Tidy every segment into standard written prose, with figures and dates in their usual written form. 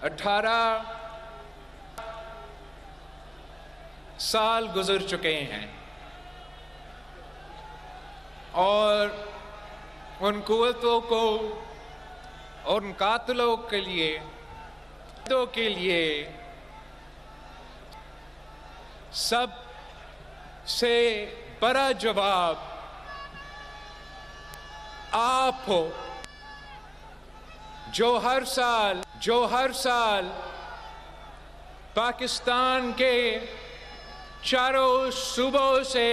18 سال گزر چکے ہیں اور ان قوتوں کو اور ان قاتلوں کے لیے سب سے بڑا جواب آپ ہو، جو ہر سال پاکستان کے چاروں صوبوں سے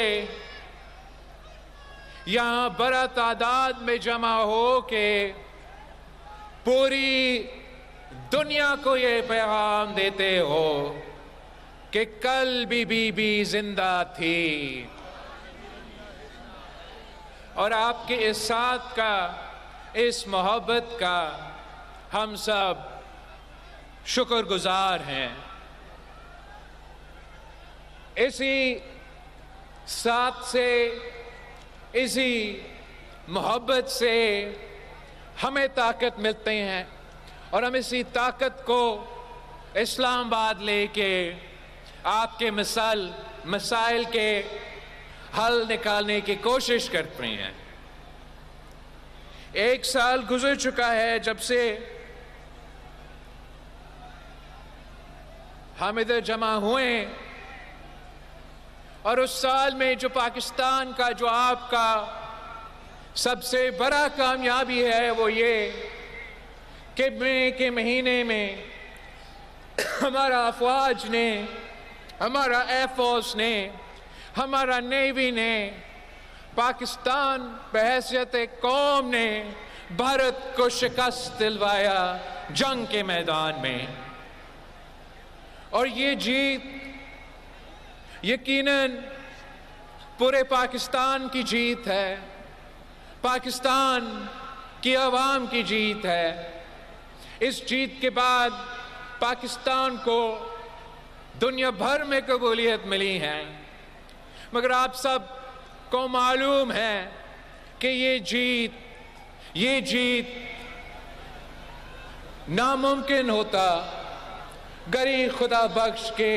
یہاں بڑا تعداد میں جمع ہو کے پوری دنیا کو یہ پیغام دیتے ہو کہ کل بھی بی بی زندہ تھی، اور آپ کے اس ساتھ کا، اس محبت کا ہم سب شکر گزار ہیں۔ اسی ساتھ سے، اسی محبت سے ہمیں طاقت ملتے ہیں، اور ہم اسی طاقت کو اسلام آباد لے کے آپ کے مسائل کے حل نکالنے کی کوشش کرتے ہیں۔ 1 سال گزر چکا ہے جب سے ہم ادھر جمع ہوئے، اور اس سال میں جو پاکستان کا، جو آپ کا سب سے بڑا کامیابی ہے وہ یہ کہ مئی کے مہینے میں ہمارا افواج نے، ہمارا ایئر فورس نے، ہمارا نیوی نے، پاکستان بحیثیت قوم نے بھارت کو شکست دلوایا جنگ کے میدان میں، اور یہ جیت یقیناً پورے پاکستان کی جیت ہے، پاکستان کی عوام کی جیت ہے۔ اس جیت کے بعد پاکستان کو دنیا بھر میں قبولیت ملی ہے، مگر آپ سب کو معلوم ہے کہ یہ جیت ناممکن ہوتا غری خدا بخش کے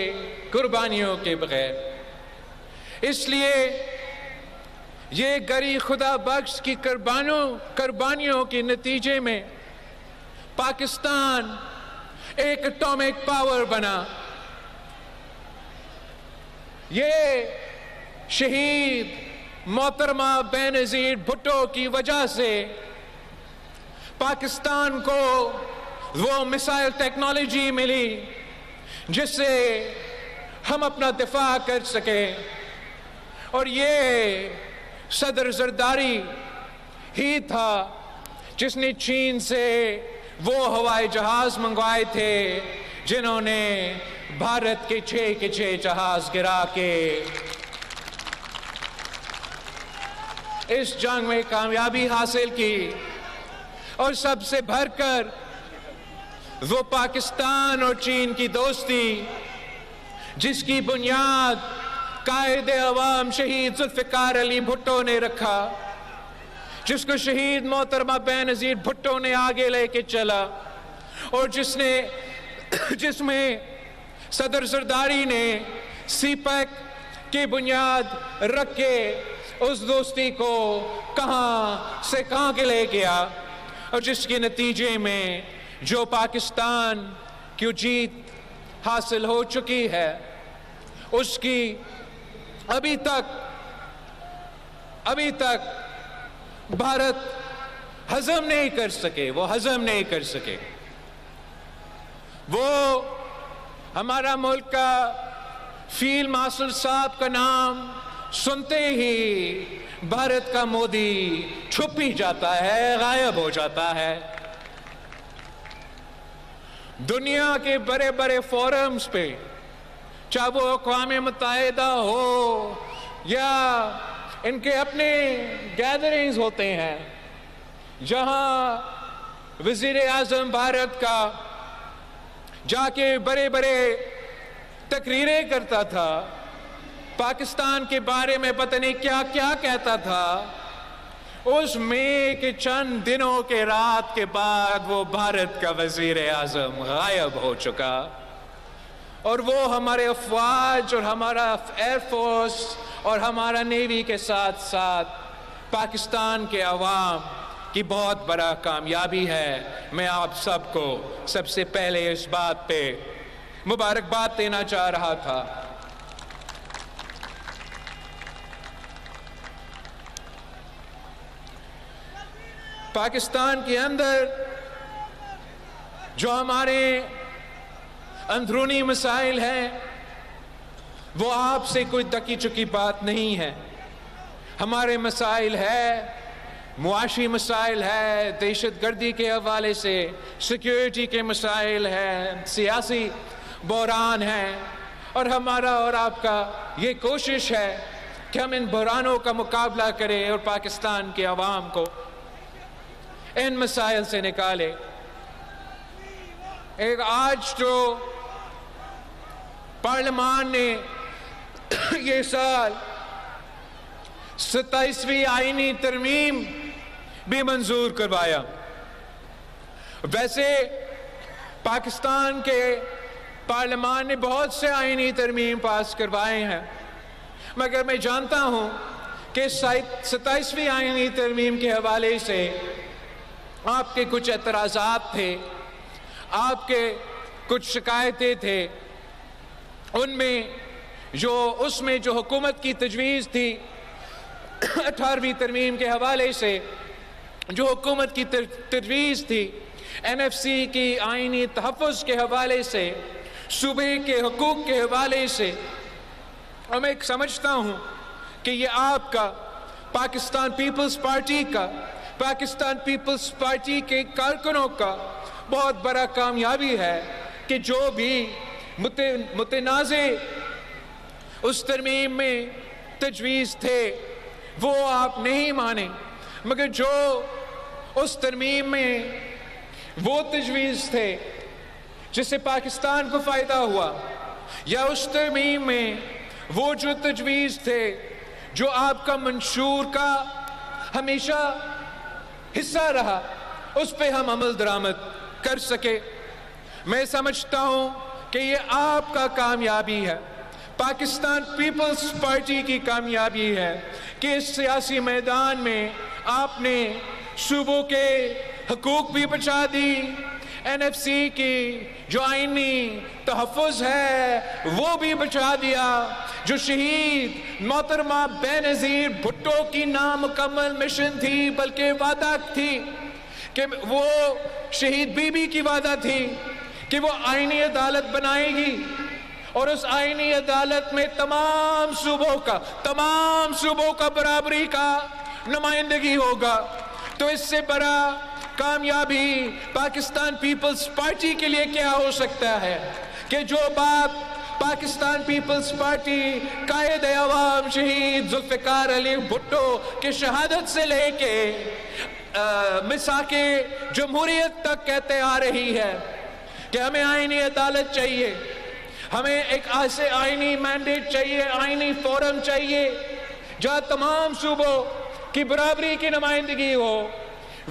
قربانیوں کے بغیر۔ اس لیے یہ غری خدا بخش کی قربانیوں کے نتیجے میں پاکستان ایک اٹامک پاور بنا۔ یہ شہید محترمہ بینظیر بھٹو کی وجہ سے پاکستان کو وہ میزائل ٹیکنالوجی ملی جس سے ہم اپنا دفاع کر سکے، اور یہ صدر زرداری ہی تھا جس نے چین سے وہ ہوائی جہاز منگوائے تھے جنہوں نے بھارت کے 6 جہاز گرا کے اس جنگ میں کامیابی حاصل کی، اور سب سے بڑھ کر وہ پاکستان اور چین کی دوستی جس کی بنیاد قائد عوام شہید ذوالفقار علی بھٹو نے رکھا، جس کو شہید محترمہ بینظیر بھٹو نے آگے لے کے چلا، اور جس میں صدر زرداری نے سی پیک کی بنیاد رکھ کے اس دوستی کو کہاں سے کہاں کے لے گیا، اور جس کے نتیجے میں جو پاکستان کی جیت حاصل ہو چکی ہے اس کی ابھی تک بھارت ہضم نہیں کر سکے، وہ ہمارا ملک کا فیلڈ مارشل صاحب کا نام سنتے ہی بھارت کا مودی چھپ ہی جاتا ہے، غائب ہو جاتا ہے۔ دنیا کے بڑے بڑے فورمز پہ، چاہے وہ اقوام متحدہ ہو یا ان کے اپنے گیدرنگز ہوتے ہیں، جہاں وزیر اعظم بھارت کا جا کے بڑے بڑے تقریریں کرتا تھا، پاکستان کے بارے میں پتہ نہیں کیا کیا کہتا تھا، اس مئی کے چند دنوں کے رات کے بعد وہ بھارت کا وزیر اعظم غائب ہو چکا، اور وہ ہمارے افواج اور ہمارا ایئر فورس اور ہمارا نیوی کے ساتھ ساتھ پاکستان کے عوام کی بہت بڑا کامیابی ہے۔ میں آپ سب کو سب سے پہلے اس بات پہ مبارکباد دینا چاہ رہا تھا۔ پاکستان کے اندر جو ہمارے اندرونی مسائل ہیں وہ آپ سے کوئی دکی چکی بات نہیں ہے۔ ہمارے مسائل ہے، معاشی مسائل ہے، دہشت گردی کے حوالے سے سیکیورٹی کے مسائل ہیں، سیاسی بحران ہیں، اور ہمارا اور آپ کا یہ کوشش ہے کہ ہم ان بحرانوں کا مقابلہ کریں اور پاکستان کے عوام کو ان مسائل سے نکالے۔ ایک آج جو پارلیمان نے یہ سال 27ویں آئینی ترمیم بھی منظور کروایا۔ ویسے پاکستان کے پارلیمان نے بہت سے آئینی ترمیم پاس کروائے ہیں، مگر میں جانتا ہوں کہ 27ویں آئینی ترمیم کے حوالے سے آپ کے کچھ اعتراضات تھے، آپ کے کچھ شکایتیں تھے۔ ان میں اس میں جو حکومت کی تجویز تھی 18ویں ترمیم کے حوالے سے، جو حکومت کی تجویز تھی NFC کی آئینی تحفظ کے حوالے سے، صوبے کے حقوق کے حوالے سے، اور میں سمجھتا ہوں کہ یہ آپ کا پاکستان پیپلز پارٹی کا، پاکستان پیپلز پارٹی کے کارکنوں کا بہت بڑا کامیابی ہے کہ جو بھی متنازع اس ترمیم میں تجویز تھے وہ آپ نہیں مانے، مگر جو اس ترمیم میں وہ تجویز تھے جس سے پاکستان کو فائدہ ہوا، یا اس ترمیم میں وہ جو تجویز تھے جو آپ کا منشور کا ہمیشہ حصہ رہا، اس پہ ہم عمل درآمد کر سکے۔ میں سمجھتا ہوں کہ یہ آپ کا کامیابی ہے، پاکستان پیپلز پارٹی کی کامیابی ہے کہ اس سیاسی میدان میں آپ نے صوبوں کے حقوق بھی بچا دی، NFC کی جو آئینی تحفظ ہے وہ بھی بچا دیا، جو شہید محترمہ بینظیر بھٹو کی نامکمل مشن تھی، بلکہ وعدہ تھی کہ وہ شہید بی بی کی وعدہ تھی کہ وہ آئینی عدالت بنائے گی، اور اس آئینی عدالت میں تمام صوبوں کا برابری کا نمائندگی ہوگا۔ تو اس سے بڑا کامیابی پاکستان پیپلز پارٹی کے لیے کیا ہو سکتا ہے کہ جو بات پاکستان پیپلز پارٹی قائد عوام شہید ذوالفقار علی بھٹو کی شہادت سے لے کے مساق جمہوریت تک کہتے آ رہی ہے کہ ہمیں آئینی عدالت چاہیے، ہمیں ایک ایسے آئینی مینڈیٹ چاہیے، آئینی فورم چاہیے جہاں تمام صوبوں کی برابری کی نمائندگی ہو،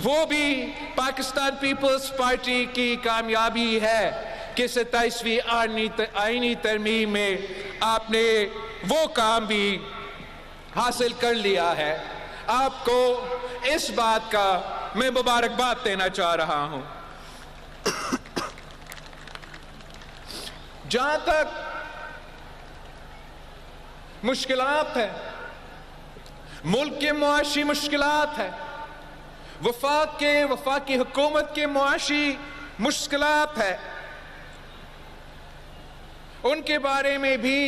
وہ بھی پاکستان پیپلز پارٹی کی کامیابی ہے کہ 27ویں آئینی ترمیم میں آپ نے وہ کام بھی حاصل کر لیا ہے۔ آپ کو اس بات کا میں مبارکباد دینا چاہ رہا ہوں۔ جہاں تک مشکلات ہیں، ملک کے معاشی مشکلات ہیں، وفاقی حکومت کے معاشی مشکلات ہیں، ان کے بارے میں بھی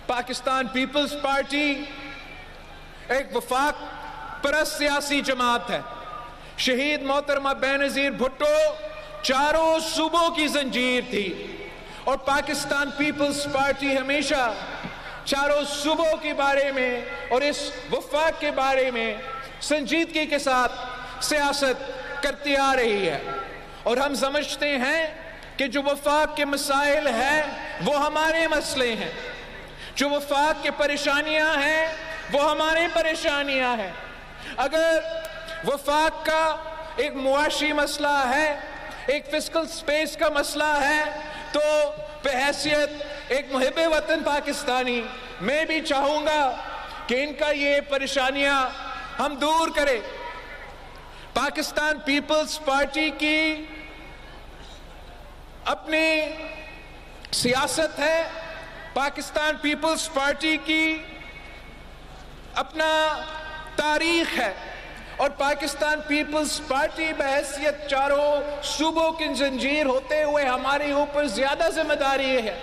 پاکستان پیپلز پارٹی ایک وفاق پرست سیاسی جماعت ہے۔ شہید محترمہ بینظیر بھٹو چاروں صوبوں کی زنجیر تھی، اور پاکستان پیپلز پارٹی ہمیشہ چاروں صوبوں کے بارے میں اور اس وفاق کے بارے میں سنجیدگی کے ساتھ سیاست کرتی آ رہی ہے، اور ہم سمجھتے ہیں کہ جو وفاق کے مسائل ہیں وہ ہمارے مسئلے ہیں، جو وفاق کے پریشانیاں ہیں وہ ہمارے پریشانیاں ہیں، اگر وفاق کا ایک معاشی مسئلہ ہے، ایک فسکل سپیس کا مسئلہ ہے، تو بحیثیت ایک محب وطن پاکستانی میں بھی چاہوں گا کہ ان کا یہ پریشانیاں ہم دور کریں۔ پاکستان پیپلز پارٹی کی اپنی سیاست ہے، پاکستان پیپلز پارٹی کی اپنا تاریخ ہے، اور پاکستان پیپلز پارٹی بحیثیت چاروں صوبوں کی زنجیر ہوتے ہوئے ہمارے اوپر زیادہ ذمہ داری ہے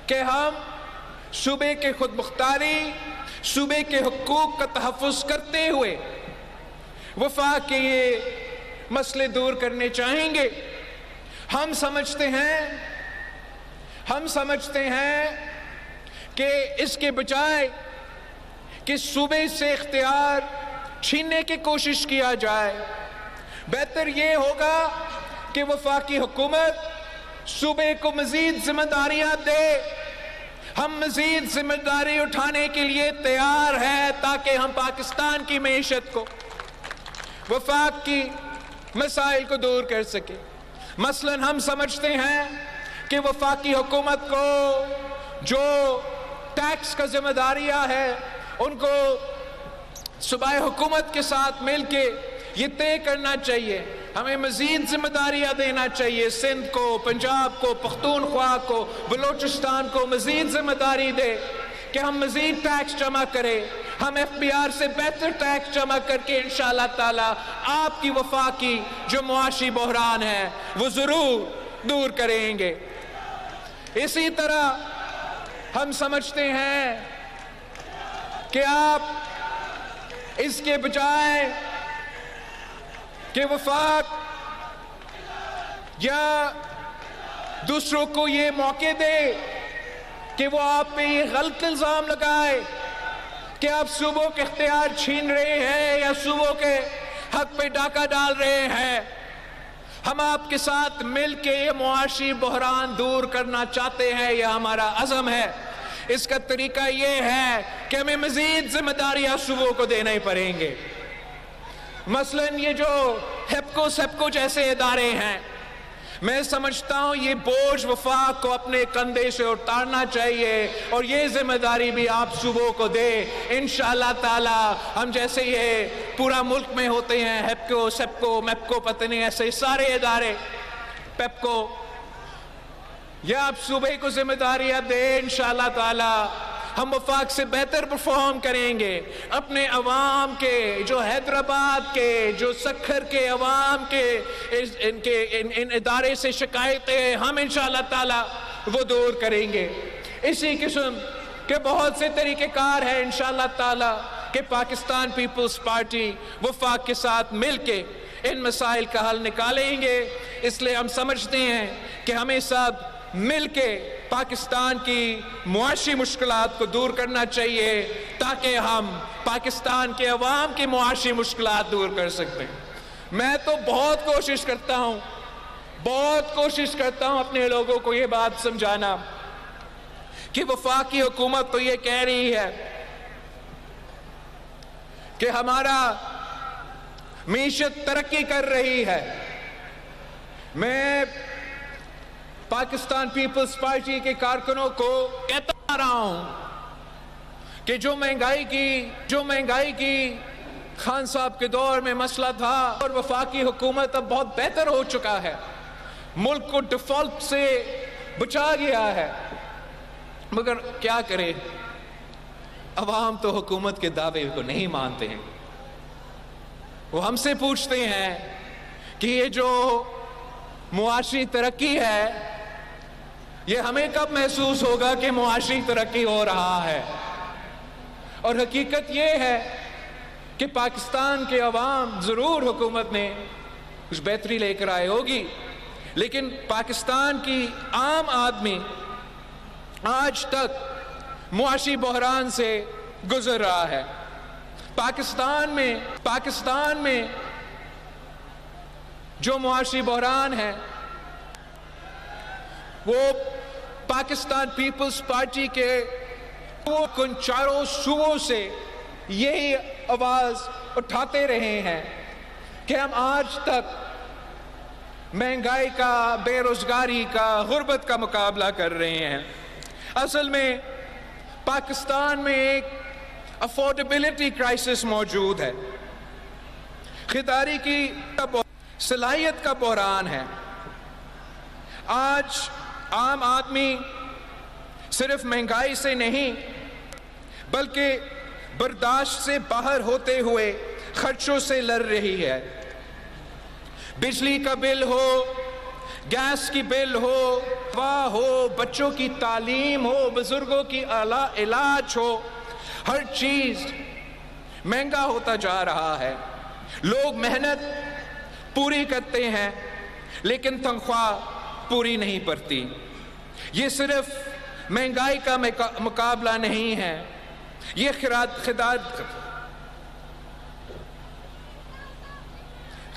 کہ ہم صوبے کے خود مختاری، صوبے کے حقوق کا تحفظ کرتے ہوئے وفاق کے یہ مسئلے دور کرنے چاہیں گے۔ ہم سمجھتے ہیں کہ اس کے بجائے کہ صوبے سے اختیار چھیننے کی کوشش کیا جائے، بہتر یہ ہوگا کہ وفاقی حکومت صوبے کو مزید ذمہ داریاں دے۔ ہم مزید ذمہ داری اٹھانے کے لیے تیار ہیں تاکہ ہم پاکستان کی معیشت کو، وفاق کی مسائل کو دور کر سکیں۔ مثلاً ہم سمجھتے ہیں کہ وفاقی حکومت کو جو ٹیکس کا ذمہ داریاں ہے ان کو صوبائی حکومت کے ساتھ مل کے یہ طے کرنا چاہیے، ہمیں مزید ذمہ داریاں دینا چاہیے، سندھ کو، پنجاب کو، پختونخوا کو، بلوچستان کو مزید ذمہ داری دے کہ ہم مزید ٹیکس جمع کریں، ہم ایف بی آر سے بہتر ٹیکس جمع کر کے انشاءاللہ تعالی آپ کی وفاقی جو معاشی بحران ہے وہ ضرور دور کریں گے۔ اسی طرح ہم سمجھتے ہیں کہ آپ اس کے بجائے کہ وفاق یا دوسروں کو یہ موقع دے کہ وہ آپ پہ یہ غلط الزام لگائے کہ آپ صوبوں کے اختیار چھین رہے ہیں یا صوبوں کے حق پہ ڈاکہ ڈال رہے ہیں، ہم آپ کے ساتھ مل کے یہ معاشی بحران دور کرنا چاہتے ہیں، یہ ہمارا عزم ہے۔ اس کا طریقہ یہ ہے کہ ہمیں مزید ذمہ داریاں صوبوں کو دینے پڑیں گے۔ مثلاً یہ جو ہیپکو سیپکو جیسے ادارے ہیں، میں سمجھتا ہوں یہ بوجھ وفاق کو اپنے کندھے سے اتارنا چاہیے اور یہ ذمہ داری بھی آپ صوبوں کو دے۔ انشاءاللہ تعالی ہم جیسے یہ پورا ملک میں ہوتے ہیں، ہیپکو سیپکو میپکو پتہ نہیں ایسے سارے ادارے، پیپکو، یا آپ صوبے کو ذمہ داریاں دیں، انشاءاللہ تعالی ہم وفاق سے بہتر پرفارم کریں گے۔ اپنے عوام کے جو حیدرآباد کے، جو سکھر کے عوام کے ان ادارے سے شکایتیں ہم انشاءاللہ تعالی وہ دور کریں گے۔ اسی قسم کے بہت سے طریقہ کار ہیں انشاءاللہ تعالی کہ پاکستان پیپلز پارٹی وفاق کے ساتھ مل کے ان مسائل کا حل نکالیں گے۔ اس لیے ہم سمجھتے ہیں کہ ہمیں سب مل کے پاکستان کی معاشی مشکلات کو دور کرنا چاہیے تاکہ ہم پاکستان کے عوام کی معاشی مشکلات دور کر سکتے ہیں۔ میں تو بہت کوشش کرتا ہوں اپنے لوگوں کو یہ بات سمجھانا کہ وفاقی حکومت تو یہ کہہ رہی ہے کہ ہمارا معیشت ترقی کر رہی ہے۔ میں پاکستان پیپلز پارٹی کے کارکنوں کو کہتا آ رہا ہوں کہ جو مہنگائی کی خان صاحب کے دور میں مسئلہ تھا اور وفاقی حکومت اب بہت بہتر ہو چکا ہے، ملک کو ڈیفالٹ سے بچا گیا ہے، مگر کیا کرے، عوام تو حکومت کے دعوے کو نہیں مانتے ہیں۔ وہ ہم سے پوچھتے ہیں کہ یہ جو معاشی ترقی ہے یہ ہمیں کب محسوس ہوگا کہ معاشی ترقی ہو رہا ہے؟ اور حقیقت یہ ہے کہ پاکستان کے عوام ضرور حکومت نے کچھ بہتری لے کر آئے ہوگی، لیکن پاکستان کی عام آدمی آج تک معاشی بحران سے گزر رہا ہے۔ پاکستان میں جو معاشی بحران ہے وہ پاکستان پیپلز پارٹی کے چاروں صوبوں سے یہی آواز اٹھاتے رہے ہیں کہ ہم آج تک مہنگائی کا، بے روزگاری کا، غربت کا مقابلہ کر رہے ہیں۔ اصل میں پاکستان میں ایک افورڈیبلٹی کرائسس موجود ہے، خریداری کی صلاحیت کا بحران ہے۔ آج عام آدمی صرف مہنگائی سے نہیں بلکہ برداشت سے باہر ہوتے ہوئے خرچوں سے لڑ رہی ہے۔ بجلی کا بل ہو، گیس کی بل ہو، ہوا ہو، بچوں کی تعلیم ہو، بزرگوں کی علاج ہو، ہر چیز مہنگا ہوتا جا رہا ہے۔ لوگ محنت پوری کرتے ہیں لیکن تنخواہ پوری نہیں پڑتی۔ یہ صرف مہنگائی کا مقابلہ نہیں ہے، یہ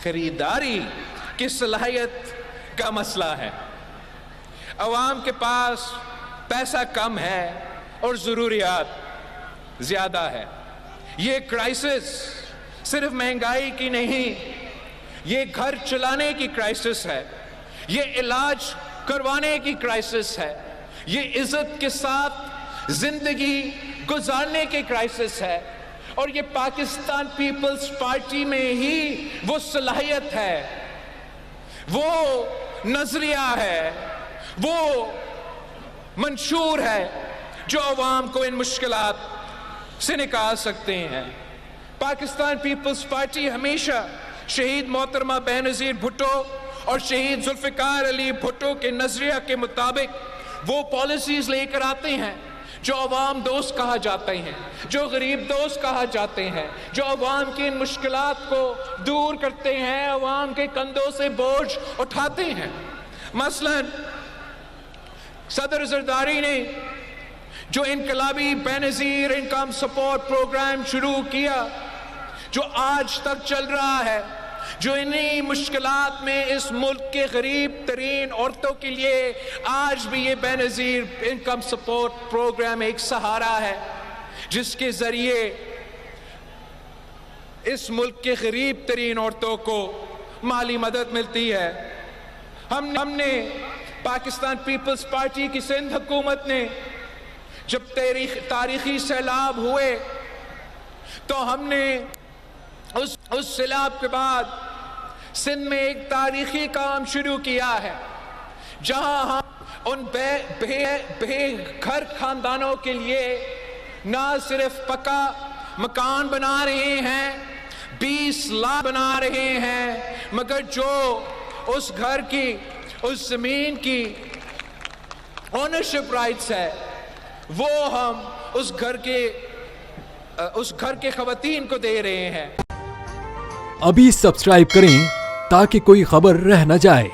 خریداری کی صلاحیت کا مسئلہ ہے۔ عوام کے پاس پیسہ کم ہے اور ضروریات زیادہ ہے۔ یہ کرائسس صرف مہنگائی کی نہیں، یہ گھر چلانے کی کرائسس ہے، یہ علاج کروانے کی کرائسس ہے، یہ عزت کے ساتھ زندگی گزارنے کی کرائسس ہے، اور یہ پاکستان پیپلز پارٹی میں ہی وہ صلاحیت ہے، وہ نظریہ ہے، وہ منشور ہے جو عوام کو ان مشکلات سے نکال سکتے ہیں۔ پاکستان پیپلز پارٹی ہمیشہ شہید محترمہ بینظیر بھٹو اور شہید ذوالفقار علی بھٹو کے نظریہ کے مطابق وہ پالیسیز لے کر آتے ہیں جو عوام دوست کہا جاتے ہیں، جو غریب دوست کہا جاتے ہیں، جو عوام کی ان مشکلات کو دور کرتے ہیں، عوام کے کندھوں سے بوجھ اٹھاتے ہیں۔ مثلا صدر زرداری نے جو انقلابی بینظیر انکم سپورٹ پروگرام شروع کیا، جو آج تک چل رہا ہے، جو انہی مشکلات میں اس ملک کے غریب ترین عورتوں کے لیے آج بھی یہ بینظیر انکم سپورٹ پروگرام ایک سہارا ہے، جس کے ذریعے اس ملک کے غریب ترین عورتوں کو مالی مدد ملتی ہے۔ ہم نے پاکستان پیپلز پارٹی کی سندھ حکومت نے جب تاریخی سیلاب ہوئے تو ہم نے اس سیلاب کے بعد سندھ میں ایک تاریخی کام شروع کیا ہے، جہاں ہم ان بے گھر خاندانوں کے لیے نہ صرف پکا مکان بنا رہے ہیں، 20 لاکھ بنا رہے ہیں، مگر جو اس گھر کی، اس زمین کی اونرشپ رائٹس ہے، وہ ہم اس گھر کے خواتین کو دے رہے ہیں۔ ابھی سبسکرائب کریں تاکہ کوئی خبر رہ نہ جائے۔